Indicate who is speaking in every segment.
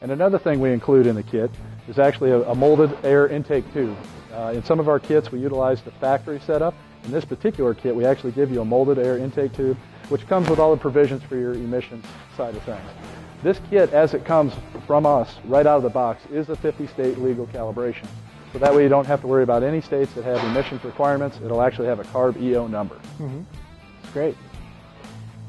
Speaker 1: And another thing we include in the kit is actually a molded air intake tube. In some of our kits we utilize the factory setup. In this particular kit we actually give you a molded air intake tube, which comes with all the provisions for your emissions side of things. This kit, as it comes from us right out of the box, is a 50-state legal calibration. So that way you don't have to worry about any states that have emissions requirements. It'll actually have a CARB EO number.
Speaker 2: Mm-hmm. That's great.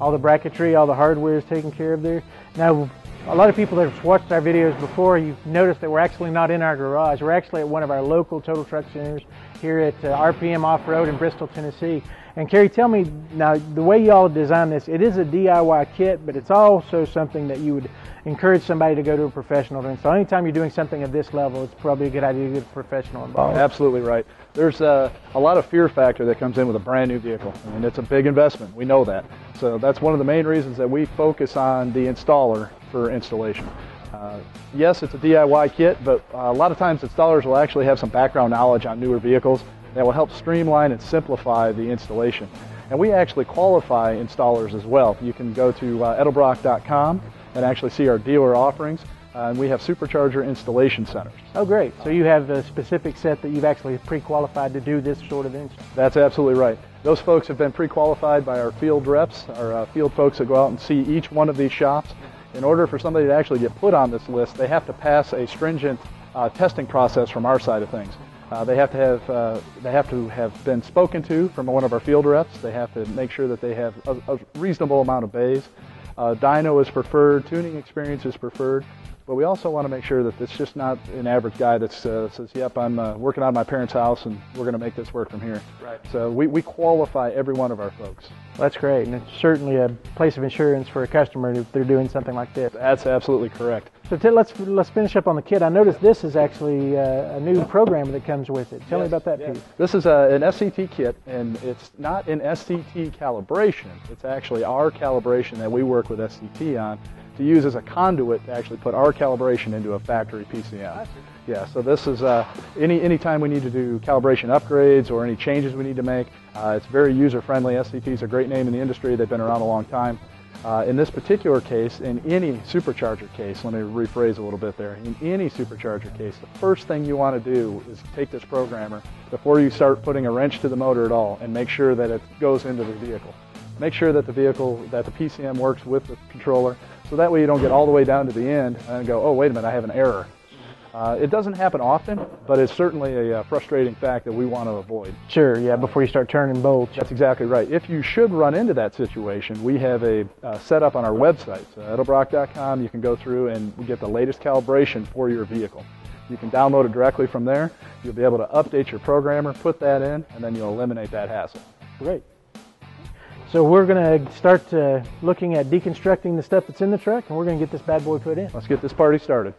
Speaker 2: All the bracketry, all the hardware is taken care of there. Now, a lot of people that have watched our videos before, you've noticed that we're actually not in our garage. We're actually at one of our local total truck centers here at RPM Offroad in Bristol, Tennessee. And Cary, tell me, now the way y'all designed this, it is a DIY kit, but it's also something that you would encourage somebody to go to a professional to install. Anytime you're doing something of this level, it's probably a good idea to get a professional involved.
Speaker 1: Absolutely right. There's a lot of fear factor that comes in with a brand new vehicle. I mean, it's a big investment. We know that. So that's one of the main reasons that we focus on the installer for installation. Yes, it's a DIY kit, but a lot of times installers will actually have some background knowledge on newer vehicles that will help streamline and simplify the installation. And we actually qualify installers as well. You can go to Edelbrock.com and actually see our dealer offerings. And we have Supercharger installation centers.
Speaker 2: Oh, great. So you have a specific set that you've actually pre-qualified to do this sort of install?
Speaker 1: That's absolutely right. Those folks have been pre-qualified by our field reps, our field folks that go out and see each one of these shops. In order for somebody to actually get put on this list, they have to pass a stringent testing process from our side of things. They have to have been spoken to from one of our field reps. They have to make sure that they have a reasonable amount of bays. Dyno is preferred, tuning experience is preferred, but we also want to make sure that it's just not an average guy that says, yep, I'm working out of my parents' house and we're going to make this work from here. Right. So we qualify every one of our folks.
Speaker 2: Well, that's great, and it's certainly a place of insurance for a customer if they're doing something like this.
Speaker 1: That's absolutely correct.
Speaker 2: So let's finish up on the kit. I noticed this is actually a new program that comes with it. Tell me about that piece.
Speaker 1: This is an SCT kit, and it's not an SCT calibration. It's actually our calibration that we work with SCT on to use as a conduit to actually put our calibration into a factory PCM. Yeah, so this is any time we need to do calibration upgrades or any changes we need to make. It's very user-friendly. SCT is a great name in the industry. They've been around a long time. In this particular case, in any supercharger case, let me rephrase a little bit there, in any supercharger case, the first thing you want to do is take this programmer before you start putting a wrench to the motor at all and make sure that it goes into the vehicle. Make sure that the PCM works with the controller, so that way you don't get all the way down to the end and go, oh, wait a minute, I have an error. It doesn't happen often, but it's certainly a frustrating fact that we want to avoid.
Speaker 2: Sure, yeah, before you start turning bolts.
Speaker 1: That's exactly right. If you should run into that situation, we have a setup on our website, Edelbrock.com. You can go through and get the latest calibration for your vehicle. You can download it directly from there. You'll be able to update your programmer, put that in, and then you'll eliminate that hassle.
Speaker 2: Great. So we're going to start looking at deconstructing the stuff that's in the truck, and we're going to get this bad boy put in.
Speaker 1: Let's get this party started.